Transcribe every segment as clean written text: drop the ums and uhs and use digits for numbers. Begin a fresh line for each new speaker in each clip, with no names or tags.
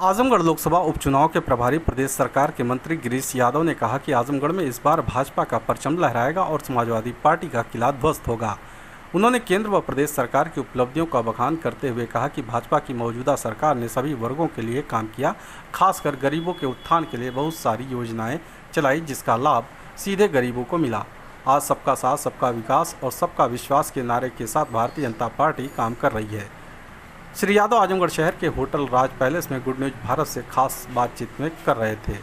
आजमगढ़ लोकसभा उपचुनाव के प्रभारी प्रदेश सरकार के मंत्री गिरीश यादव ने कहा कि आजमगढ़ में इस बार भाजपा का परचम लहराएगा और समाजवादी पार्टी का किला ध्वस्त होगा। उन्होंने केंद्र व प्रदेश सरकार की उपलब्धियों का बखान करते हुए कहा कि भाजपा की मौजूदा सरकार ने सभी वर्गों के लिए काम किया, खासकर गरीबों के उत्थान के लिए बहुत सारी योजनाएं चलाई जिसका लाभ सीधे गरीबों को मिला। आज सबका साथ, सबका विकास और सबका विश्वास के नारे के साथ भारतीय जनता पार्टी काम कर रही है। श्री यादव आजमगढ़ शहर के होटल राज पैलेस में गुड न्यूज भारत से खास बातचीत में कर रहे थे।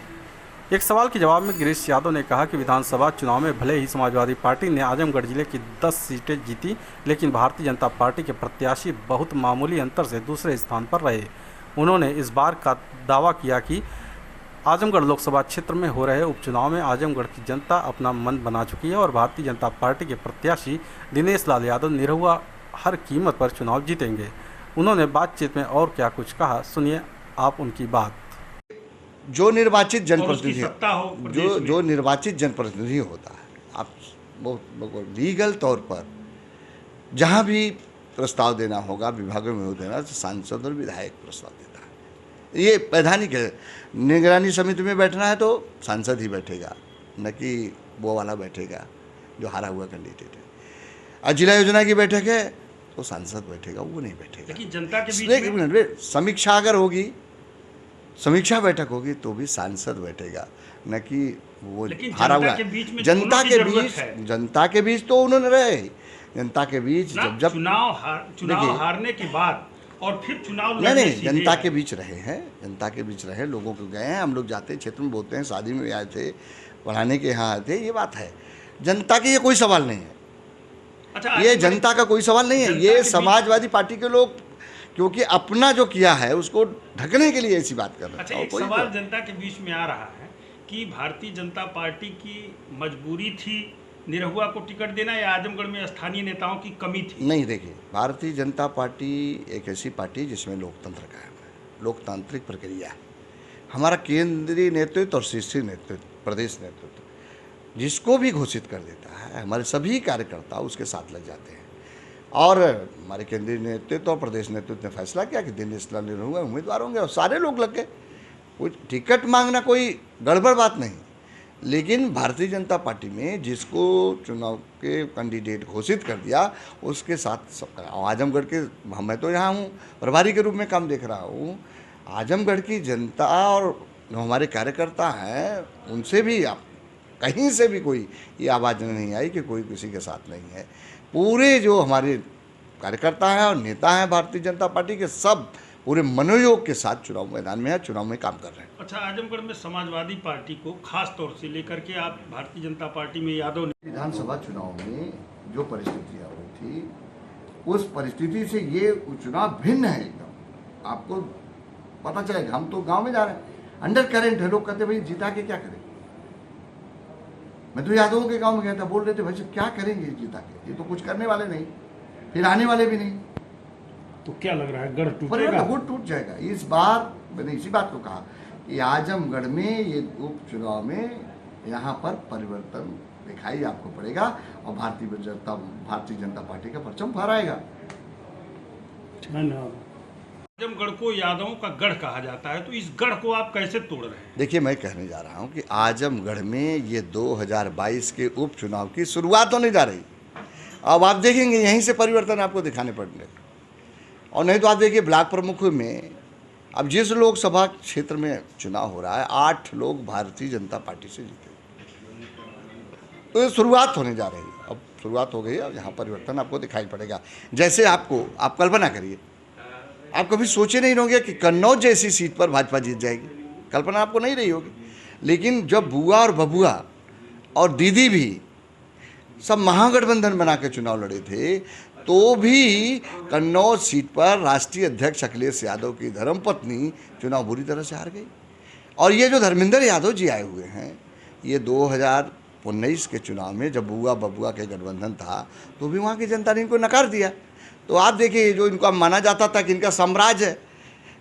एक सवाल के जवाब में गिरीश यादव ने कहा कि विधानसभा चुनाव में भले ही समाजवादी पार्टी ने आजमगढ़ जिले की 10 सीटें जीती, लेकिन भारतीय जनता पार्टी के प्रत्याशी बहुत मामूली अंतर से दूसरे स्थान पर रहे। उन्होंने इस बार का दावा किया कि आजमगढ़ लोकसभा क्षेत्र में हो रहे उपचुनाव में आजमगढ़ की जनता अपना मन बना चुकी है और भारतीय जनता पार्टी के प्रत्याशी दिनेश लाल यादव निरहुआ हर कीमत पर चुनाव जीतेंगे। उन्होंने बातचीत में और क्या कुछ कहा, सुनिए आप उनकी बात।
जो निर्वाचित जनप्रतिनिधि जो निर्वाचित जनप्रतिनिधि होता है, आप वो लीगल तौर पर जहाँ भी प्रस्ताव देना होगा विभागों में देना, तो सांसद और विधायक प्रस्ताव देता है। ये वैधानिक है। निगरानी समिति में बैठना है तो सांसद ही बैठेगा, न कि वो वाला बैठेगा जो हारा हुआ कैंडिडेट है। और जिला योजना की बैठक है तो सांसद बैठेगा, वो नहीं बैठेगा।
लेकिन जनता के बीच में
समीक्षा अगर होगी, समीक्षा बैठक होगी तो भी सांसद बैठेगा, न कि वो हारा हुआ। जनता के बीच तो उन्होंने रहे। जनता के बीच जब
चुनाव हारने के बाद और फिर चुनाव
नहीं जनता के बीच रहे हैं। जनता के बीच रहे, लोगों को गए हैं। हम लोग जाते हैं, क्षेत्र में बोलते हैं, शादी में आए थे, पढ़ाने के यहाँ आए थे। ये बात है, जनता के ये कोई सवाल नहीं है।
अच्छा,
ये जनता का कोई सवाल नहीं है। ये समाजवादी पार्टी के लोग क्योंकि अपना जो किया है उसको ढकने के लिए ऐसी बात कर रहे हैं।
अच्छा, एक सवाल जनता के बीच में आ रहा है कि भारतीय जनता पार्टी की मजबूरी थी निरहुआ को टिकट देना या आजमगढ़ में स्थानीय नेताओं की कमी थी?
नहीं, देखिए, भारतीय जनता पार्टी एक ऐसी पार्टी जिसमें लोकतंत्र कायम है, लोकतांत्रिक प्रक्रिया है। हमारा केंद्रीय नेतृत्व और शीर्षीय नेतृत्व, प्रदेश नेतृत्व जिसको भी घोषित कर देता है, हमारे सभी कार्यकर्ता उसके साथ लग जाते हैं। और हमारे केंद्रीय नेतृत्व और प्रदेश नेतृत्व ने फैसला किया कि दिनेश लाल निरहुआ उम्मीदवार होंगे और सारे लोग लग गए। कोई टिकट मांगना कोई गड़बड़ बात नहीं। लेकिन भारतीय जनता पार्टी में जिसको चुनाव के कैंडिडेट घोषित कर दिया उसके साथ आजमगढ़ के, मैं तो यहाँ हूँ प्रभारी के रूप में काम देख रहा हूँ। आजमगढ़ की जनता और जो हमारे कार्यकर्ता हैं उनसे भी आप कहीं से भी कोई ये आवाज़ नहीं आई कि कोई किसी के साथ नहीं है। पूरे जो हमारे कार्यकर्ता हैं और नेता हैं भारतीय जनता पार्टी के, सब पूरे मनोयोग के साथ चुनाव मैदान में है, चुनाव में काम कर रहे हैं।
अच्छा, आजमगढ़ में समाजवादी पार्टी को खास तौर से लेकर के आप भारतीय जनता पार्टी में यादव ने
विधानसभा चुनाव में जो परिस्थितियाँ हुई थी उस परिस्थिति से ये चुनाव भिन्न है एकदम। आपको पता चलेगा। हम तो गाँव में जा रहे हैं, अंडर करेंट है। लोग कहते भाई जीता के क्या करें। मैं तो यादवों के गांव में गया था, बोल रहे थे भाई क्या करेंगे जीता के, ये तो कुछ करने वाले नहीं, फिर आने वाले भी नहीं।
तो क्या लग रहा है, गढ़ टूटेगा?
गुट टूट जाएगा। इस बार मैंने इसी बात को कहा कि आजमगढ़ में ये उपचुनाव में यहाँ पर परिवर्तन दिखाई आपको पड़ेगा और भारतीय जनता पार्टी का परचम फहराएगा।
आजमगढ़ को यादवों का गढ़ कहा जाता है, तो इस गढ़ को आप कैसे तोड़ रहे हैं?
देखिए, मैं कहने जा रहा हूँ कि आजमगढ़ में ये 2022 के उपचुनाव की शुरुआत होने जा रही। अब आप देखेंगे यहीं से परिवर्तन आपको दिखाने पड़ेंगे। और नहीं तो आप देखिए ब्लॉक प्रमुख में अब जिस लोकसभा क्षेत्र में चुनाव हो रहा है 8 लोग भारतीय जनता पार्टी से जीते। तो ये शुरुआत होने जा रही है। अब शुरुआत हो गई है, अब यहाँ परिवर्तन आपको दिखाई पड़ेगा। जैसे आप कल्पना करिए, आप कभी सोचे नहीं होंगे कि कन्नौज जैसी सीट पर भाजपा जीत जाएगी। कल्पना आपको नहीं रही होगी। लेकिन जब बुआ और बबुआ और दीदी भी सब महागठबंधन बना के चुनाव लड़े थे, तो भी कन्नौज सीट पर राष्ट्रीय अध्यक्ष अखिलेश यादव की धर्मपत्नी चुनाव बुरी तरह से हार गई। और ये जो धर्मेंद्र यादव जी आए हुए हैं, ये 2019 के चुनाव में जब बुआ बबुआ के गठबंधन था तो भी वहाँ की जनता ने इनको नकार दिया। तो आप देखिए, जो इनको माना जाता था कि इनका साम्राज्य है,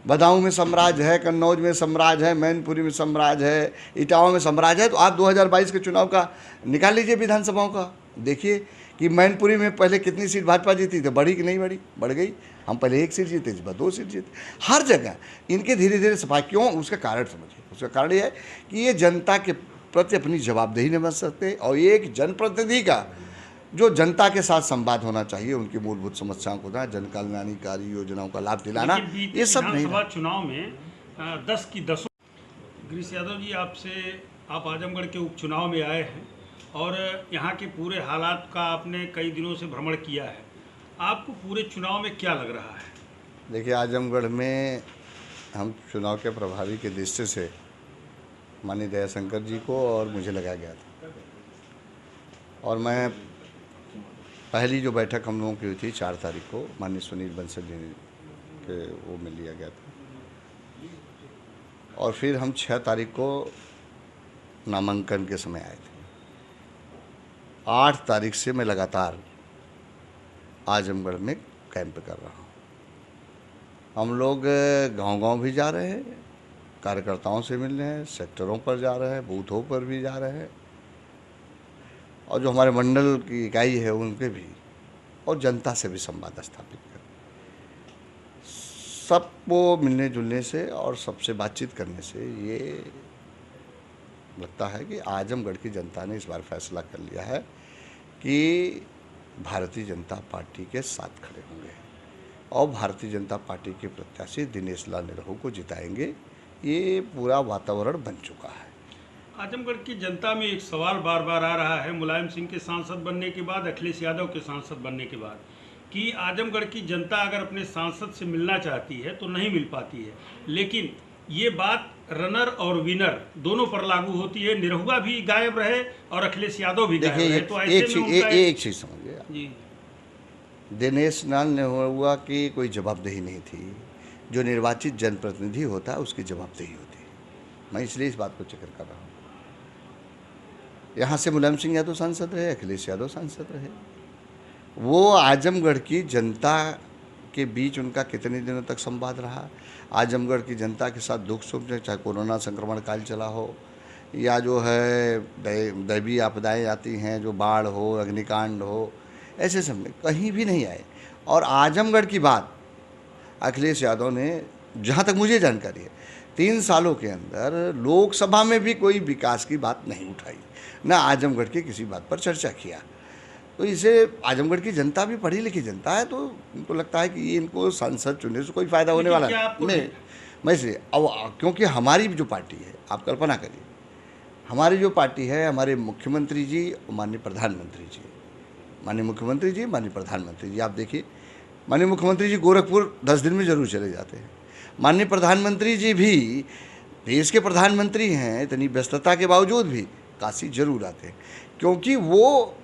बदाऊं में साम्राज्य है, कन्नौज में साम्राज्य है, मैनपुरी में साम्राज्य है, इटावा में साम्राज्य है, तो आप 2022 के चुनाव का निकाल लीजिए विधानसभाओं का। देखिए कि मैनपुरी में पहले कितनी सीट भाजपा जीती थी, बढ़ी कि नहीं बढ़ी? बढ़ गई। हम पहले 1 सीट जीते, इस बार 2 सीट जीते। हर जगह इनके धीरे धीरे सफाई, क्यों? उसका कारण समझिए। उसका कारण ये है कि ये जनता के प्रति अपनी जवाबदेही नहीं बन सकते, और एक जनप्रतिनिधि का जो जनता के साथ संवाद होना चाहिए, उनकी मूलभूत समस्याओं को ना, जन कल्याणकारी योजनाओं का लाभ दिलाना,
लेकिन बीते
ये सब नहीं
विधानसभा
रहा।
चुनाव में 10 की 10। गिरीश यादव जी, आप आजमगढ़ के उपचुनाव में आए हैं और यहाँ के पूरे हालात का आपने कई दिनों से भ्रमण किया है। आपको पूरे चुनाव में क्या लग रहा है?
देखिए, आजमगढ़ में हम चुनाव के प्रभारी के दृष्टि से माननीय दयाशंकर जी को और मुझे लगाया गया था, और मैं पहली जो बैठक हम लोगों की हुई थी 4 तारीख को माननीय सुनील बंसल जी के वो में लिया गया था, और फिर हम 6 तारीख को नामांकन के समय आए थे। 8 तारीख से मैं लगातार आजमगढ़ में कैंप कर रहा हूँ। हम लोग गांव-गांव भी जा रहे हैं, कार्यकर्ताओं से मिल रहे हैं, सेक्टरों पर जा रहे हैं, बूथों पर भी जा रहे हैं, और जो हमारे मंडल की इकाई है उनके भी, और जनता से भी संवाद स्थापित कर, सबको मिलने जुलने से और सबसे बातचीत करने से ये लगता है कि आजमगढ़ की जनता ने इस बार फैसला कर लिया है कि भारतीय जनता पार्टी के साथ खड़े होंगे, और भारतीय जनता पार्टी के प्रत्याशी दिनेश लाल निरहू को जिताएंगे। ये पूरा वातावरण बन चुका है।
आजमगढ़ की जनता में एक सवाल बार बार आ रहा है, मुलायम सिंह के सांसद बनने के बाद, अखिलेश यादव के सांसद बनने के बाद, कि आजमगढ़ की जनता अगर अपने सांसद से मिलना चाहती है तो नहीं मिल पाती है। लेकिन ये बात रनर और विनर दोनों पर लागू होती है। निरहुआ भी गायब रहे और अखिलेश यादव भी गायब रहे, तो ऐसे में उनका
एक चीज़ समझिए
जी,
दिनेश लाल निरहुआ की कोई जवाबदेही नहीं थी। जो निर्वाचित जनप्रतिनिधि होता है उसकी जवाबदेही होती है। मैं इसलिए इस बात को जिक्र कर रहा हूँ। यहाँ से मुलायम सिंह यादव सांसद रहे, अखिलेश यादव सांसद रहे, वो आजमगढ़ की जनता के बीच उनका कितने दिनों तक संवाद रहा, आजमगढ़ की जनता के साथ दुख सुख में, चाहे कोरोना संक्रमण काल चला हो, या जो है दैवीय आपदाएँ आती हैं, जो बाढ़ हो, अग्निकांड हो, ऐसे समय कहीं भी नहीं आए। और आजमगढ़ की बात अखिलेश यादव ने, जहाँ तक मुझे जानकारी है, 3 सालों के अंदर लोकसभा में भी कोई विकास की बात नहीं उठाई, ना आजमगढ़ की किसी बात पर चर्चा किया। तो इसे आजमगढ़ की जनता भी पढ़ी लिखी जनता है, तो उनको लगता है कि ये इनको सांसद चुनने से कोई फ़ायदा होने वाला नहीं। मैं इसलिए अब, क्योंकि हमारी जो पार्टी है, आप कल्पना करिए, हमारी जो पार्टी है, हमारे मुख्यमंत्री जी, माननीय प्रधानमंत्री जी, माननीय मुख्यमंत्री जी, माननीय प्रधानमंत्री जी, आप देखिए, माननीय मुख्यमंत्री जी गोरखपुर 10 दिन में ज़रूर चले जाते हैं। माननीय प्रधानमंत्री जी भी देश के प्रधानमंत्री हैं, इतनी व्यस्तता के बावजूद भी काशी जरूर आते हैं, क्योंकि वो